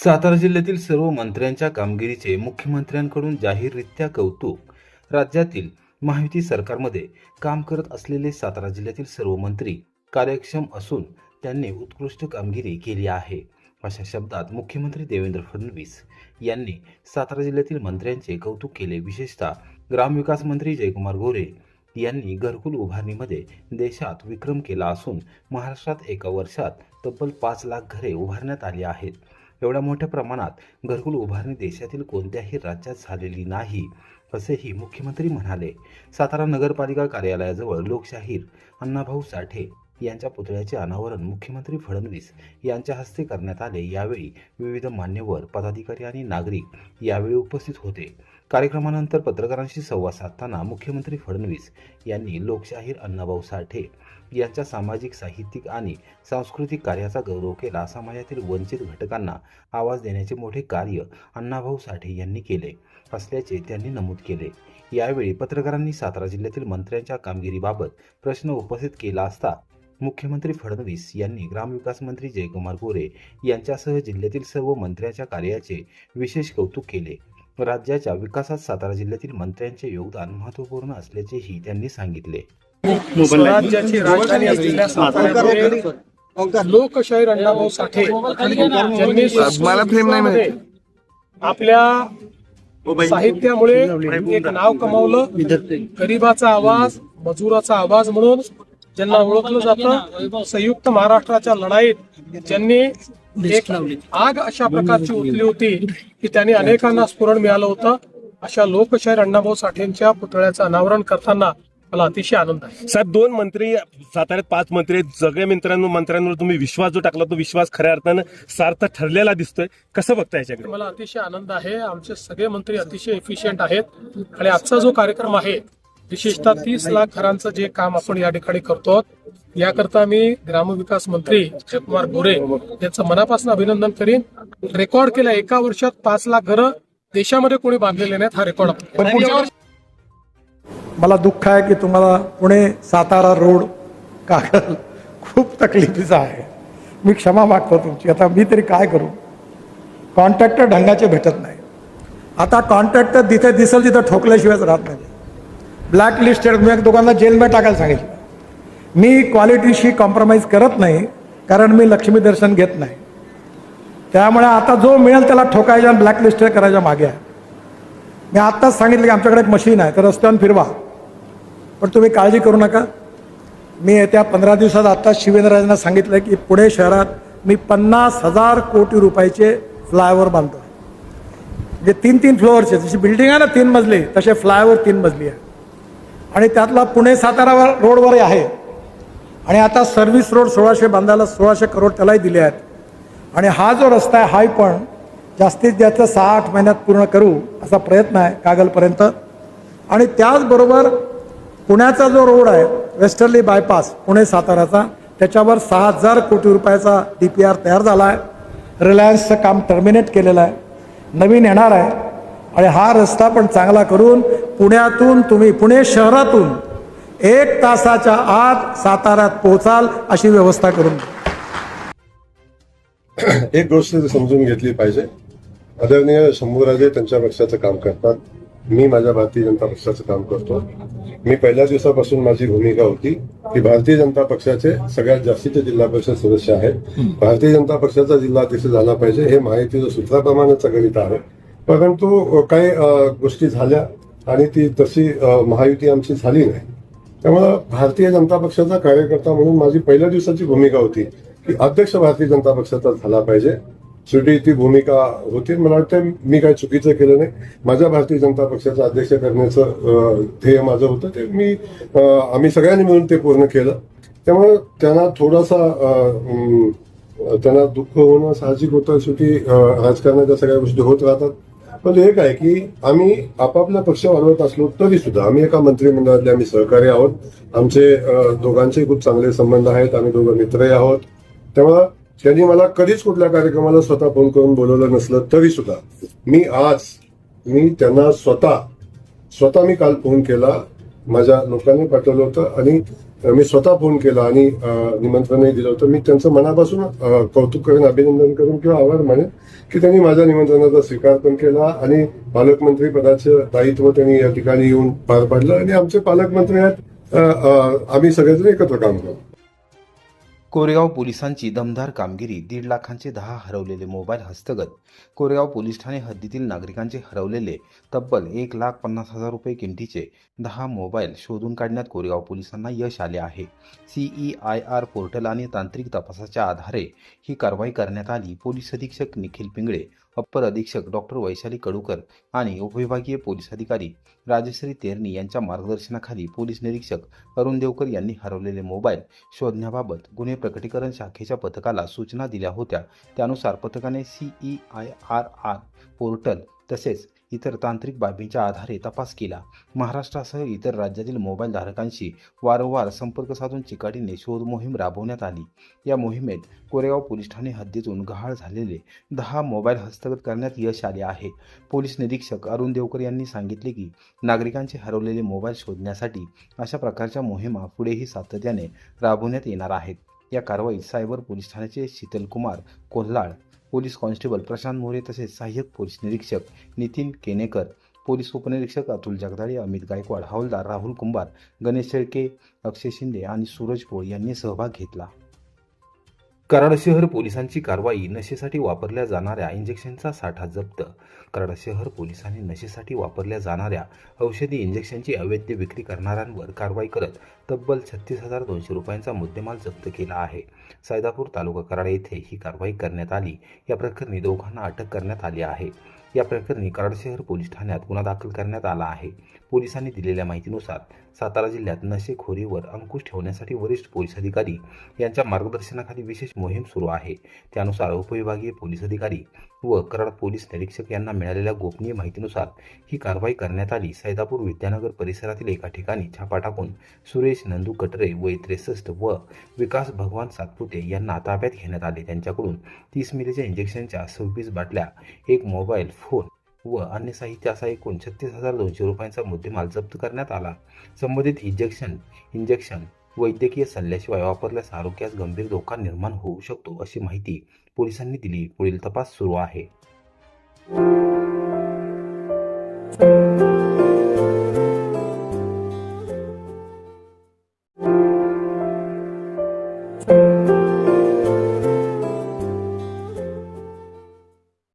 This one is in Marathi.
सातारा जिल्ह्यातील सर्व मंत्र्यांच्या कामगिरीचे मुख्यमंत्र्यांकडून जाहीररित्या कौतुक. राज्यातील महायुती सरकारमध्ये काम करत असलेले सातारा जिल्ह्यातील सर्व मंत्री कार्यक्षम असून त्यांनी उत्कृष्ट कामगिरी केली आहे, अशा शब्दात मुख्यमंत्री देवेंद्र फडणवीस यांनी सातारा जिल्ह्यातील मंत्र्यांचे कौतुक केले. विशेषतः ग्रामविकास मंत्री जयकुमार गोरे यांनी घरकुल उभारणीमध्ये देशात विक्रम केला असून महाराष्ट्रात एका वर्षात तब्बल 5 लाख घरे उभारण्यात आली आहेत. एवढ्या मोठ्या प्रमाणात घरकुल उभारणी देशातील कोणत्याही राज्यात झालेली नाही, असेही मुख्यमंत्री म्हणाले. सातारा नगरपालिका कार्यालयाजवळ लोकशाहीर अण्णाभाऊ साठे यांच्या पुतळ्याचे अनावरण मुख्यमंत्री फडणवीस यांच्या हस्ते करण्यात आले. यावेळी विविध मान्यवर, पदाधिकारी आणि नागरिक यावेळी उपस्थित होते. कार्यक्रमानंतर पत्रकारांशी संवाद साधताना मुख्यमंत्री फडणवीस यांनी लोकशाहीर अण्णाभाऊ साठे यांच्या सामाजिक, साहित्यिक आणि सांस्कृतिक कार्याचा गौरव केला. समाजातील वंचित घटकांना आवाज देण्याचे मोठे कार्य अण्णाभाऊ साठे यांनी केले असल्याचे त्यांनी नमूद केले. यावेळी पत्रकारांनी सातारा जिल्ह्यातील मंत्र्यांच्या कामगिरीबाबत प्रश्न उपस्थित केला असता मुख्यमंत्री फडणवीस यांनी ग्रामविकास मंत्री जयकुमार गोरे यांच्यासह जिल्ह्यातील सर्व मंत्र्यांच्या कार्याचे विशेष कौतुक केले. राज्याच्या विकासात सातारा जिल्ह्यातील मंत्र्यांचे योगदान महत्त्वपूर्ण असल्याचेही त्यांनी सांगितले. स्वराज्याची राजधानी असलेल्या साताऱ्यामध्ये लोकशाहीर अण्णाभाऊ साठे यांनी आपल्या साहित्यामुळे एक नाव कमावलं. गरिबाचा आवाज, मजुराचा आवाज म्हणून ज्यांना ओळखलं जातं. संयुक्त महाराष्ट्राच्या लढाईत ज्यांनी एक आग अशा प्रकारची उठली होती की त्यांनी अनेकांना स्फुरण मिळालं होतं. अशा लोकशाहीर अण्णाभाऊ साठेंच्या पुतळ्याचं अनावरण करताना मला अतिशय आनंद आहे. साहेब, 2 मंत्री साताऱ्यात, 5 मंत्री आहेत. सगळ्या मंत्र्यांवर तुम्ही विश्वास जो टाकला तो विश्वास खऱ्या अर्थानं सार्थ ठरलेला दिसतोय. कसं बघता याच्याकडे? मला अतिशय आनंद आहे. आमचे सगळे मंत्री अतिशय एफिशियंट आहेत आणि आजचा जो कार्यक्रम आहे, विशेषतः 30 लाख घरांचं जे काम आपण या ठिकाणी करतो, याकरता मी ग्रामविकास मंत्री जयकुमार गोरे यांचं मनापासून अभिनंदन करीन. रेकॉर्ड केलं, एका वर्षात 5 लाख घरं देशामध्ये कोणी बांधलेले नाहीत. हा रेकॉर्ड मला दुःख आहे की तुम्हाला पुणे सातारा रोड कागल खूप तकलिफीचा आहे. मी क्षमा मागतो तुमची. आता मी तरी काय करू? कॉन्ट्रॅक्टर ढंगाचे भेटत नाही. आता कॉन्ट्रॅक्टर जिथे दिसेल तिथं ठोकल्याशिवायच राहत नाही. ब्लॅक लिस्टेड मी दोघांना जेलमध्ये टाकायला सांगितलं. मी क्वालिटीशी कॉम्प्रोमाइज करत नाही, कारण मी लक्ष्मी दर्शन घेत नाही. त्यामुळे आता जो मिळेल त्याला ठोकायच्या आणि ब्लॅक लिस्टेड करायच्या मागे आहे. मी आत्ताच सांगितलं की आमच्याकडे एक मशीन आहे, तर रस्त्यावर फिरवा, पण तुम्ही काळजी करू नका. मी येत्या 15 दिवसात आत्ताच शिवेंद्रराजांना सांगितलं की पुणे शहरात मी 50,000 कोटी रुपयाचे फ्लायओव्हर बांधतो. म्हणजे 3-3 फ्लोअरचे, जशी बिल्डिंग आहे ना 3 मजली, तसे फ्लायओव्हर 3 मजली आहे. आणि त्यातला पुणे सातारा रोडवरही आहे. आणि आता सर्व्हिस रोड 1600 बांधायला 1600 करोड त्यालाही दिले आहेत. आणि हा जो रस्ता आहे हाही पण जास्तीत जास्त 6-8 महिन्यात पूर्ण करू असा प्रयत्न आहे कागलपर्यंत. आणि त्याचबरोबर पुण्याचा जो रोड आहे वेस्टर्ली बायपास पुणे साताराचा, त्याच्यावर 6,000 कोटी रुपयाचा DPR तयार झाला आहे. रिलायन्सचं काम टर्मिनेट केलेलं आहे, नवीन येणार आहे. आणि हा रस्ता पण चांगला करून पुण्यातून तुम्ही पुणे शहरातून 1 तासाच्या आत साताऱ्यात पोहोचाल अशी व्यवस्था करून. एक गोष्ट समजून घेतली पाहिजे. आदरणीय शंभूराजे त्यांच्या पक्षाचं काम करतात, मी माझ्या भारतीय जनता पक्षाचं काम करतो. मी पहिल्या दिवसापासून माझी भूमिका होती की भारतीय जनता पक्षाचे सगळ्यात जास्तीचे जिल्हा परिषद सदस्य आहेत. भारतीय जनता पक्षाचा जिल्हाध्यक्ष झाला पाहिजे, हे महायुतीचं सूत्राप्रमाणेच गणित आहे. परंतु काही गोष्टी झाल्या आणि ती तशी महायुती आमची झाली नाही. त्यामुळे भारतीय जनता पक्षाचा कार्यकर्ता म्हणून माझी पहिल्या दिवसाची भूमिका होती की अध्यक्ष भारतीय जनता पक्षाचा झाला पाहिजे. शेवटी ती भूमिका होती. मला वाटतं मी काही चुकीचं केलं नाही. माझ्या भारतीय जनता पक्षाचा अध्यक्ष करण्याचं ध्येय माझं होतं, ते आम्ही सगळ्यांनी मिळून ते पूर्ण केलं. त्यामुळे त्यांना थोडासा त्यांना दुःख होणं साहजिक होतं. शेवटी राजकारणाच्या सगळ्या गोष्टी होत राहतात. पण एक आहे की आम्ही आपापला पक्ष वाढवत असलो तरी सुद्धा आम्ही एका मंत्रिमंडळातले आम्ही सहकारी आहोत. आमचे दोघांचे खूप चांगले संबंध आहेत. आम्ही दोघं मित्रही आहोत. त्यामुळं त्यांनी मला कधीच कुठल्या कार्यक्रमाला स्वतः फोन करून बोलवलं नसलं तरी सुद्धा मी त्यांना स्वतः मी काल फोन केला. माझ्या लोकांनी पाठवलं होतं आणि मी स्वतः फोन केला आणि निमंत्रणही दिलं होतं. मी त्यांचं मनापासून कौतुक करेन, अभिनंदन करेन किंवा आभार मानेन की त्यांनी माझ्या निमंत्रणाचा स्वीकार पण केला आणि पालकमंत्री पदाचं दायित्व त्यांनी या ठिकाणी येऊन पार पाडलं आणि आमचे पालकमंत्री आहेत. आम्ही सगळेजण एकत्र काम करू. कोरेगाव पोलिसांची दमदार कामगिरी. 1.5 लाखांचे 10 हरवलेले मोबाईल हस्तगत. कोरेगाव पोलीस ठाणे हद्दीतील नागरिकांचे हरवलेले तब्बल 1,50,000 रुपये किमतीचे 10 मोबाईल शोधून काढण्यात कोरेगाव पोलिसांना यश आले आहे. CEIR पोर्टल आणि तांत्रिक तपासाच्या आधारे ही कारवाई करण्यात आली. पोलीस अधीक्षक निखिल पिंगळे, अप्पर अधीक्षक डॉक्टर वैशाली कडूकर आणि उपविभागीय पोलीस अधिकारी राजश्री तेरणी यांच्या मार्गदर्शनाखाली पोलीस निरीक्षक अरुण देवकर यांनी हरवलेले मोबाईल शोधण्याबाबत गुन्हे प्रकटीकरण शाखेच्या पथकाला सूचना दिल्या होत्या. त्यानुसार पथकाने CEIR पोर्टल तसेच इतर तांत्रिक बाबींच्या आधारे तपास केला. महाराष्ट्रासह इतर राज्यातील मोबाईल धारकांशी वारंवार संपर्क साधून चिकाटीने शोध मोहीम राबवण्यात आली. या मोहिमेत कोरेगाव पोलीस ठाणे हद्दीतून गहाळ झालेले 10 मोबाईल हस्तगत करण्यात यश आले आहे. पोलीस निरीक्षक अरुण देवकर यांनी सांगितले की नागरिकांचे हरवलेले मोबाईल शोधण्यासाठी अशा प्रकारच्या मोहिमा पुढेही सातत्याने राबवण्यात येणार आहेत. या कारवाईत सायबर पोलीस ठाण्याचे शीतलकुमार कोल्हाळ, पोलीस कॉन्स्टेबल प्रशांत मोरे तसेच सहाय्यक पोलीस निरीक्षक नितीन केनेकर, पोलीस उपनिरीक्षक अतुल जगदाळे, अमित गायकवाड, हवालदार राहुल कुंभार, गणेश शेळके, अक्षय शिंदे आणि सूरज पोळ यांनी सहभाग घेतला. कराड शहर पोलिसांची कारवाई. नशेसाठी वापरल्या जाणाऱ्या इंजेक्शनचा साठा जप्त. कराड शहर पोलिसांनी नशेसाठी वापरल्या जाणाऱ्या औषधी इंजेक्शनची अवैध विक्री करणाऱ्यांवर कारवाई करत तब्बल 36,200 रुपयांचा मुद्देमाल जप्त केला आहे. सैदापूर तालुका कराड येथे ही कारवाई करण्यात आली. या प्रकरणी दोघांना अटक करण्यात आली आहे. या प्रकरणी कराड शहर पोलीस ठाण्यात गुन्हा दाखल करण्यात आला आहे. पोलिसांनी दिलेल्या माहितीनुसार सातारा जिल्ह्यात नशेखोरीवर अंकुश ठेवण्यासाठी वरिष्ठ पोलीस अधिकारी यांच्या मार्गदर्शनाखाली विशेष मोहीम सुरू आहे. त्यानुसार उपविभागीय पोलीस अधिकारी व कराड पोलीस निरीक्षक यांना मिळालेल्या गोपनीय माहितीनुसार ही कारवाई करण्यात आली. सैदापूर विद्यानगर परिसरातील एका ठिकाणी छापा टाकून सुरेश नंदू कटरे वय 63 व विकास भगवान सातपुते यांना ताब्यात घेण्यात आले. त्यांच्याकडून 30 मिलीच्या इंजेक्शनच्या 26 बाटल्या, एक मोबाईल फोन व अन्य साहित्य असा एकूण 36,200 रुपयांचा मुद्देमाल जप्त करण्यात आला. संबंधित इंजेक्शन वैद्यकीय सल्ल्याशिवाय वापरल्यास आरोग्यास गंभीर धोका निर्माण होऊ शकतो अशी माहिती पोलिसांनी दिली. पुढील तपास सुरू आहे.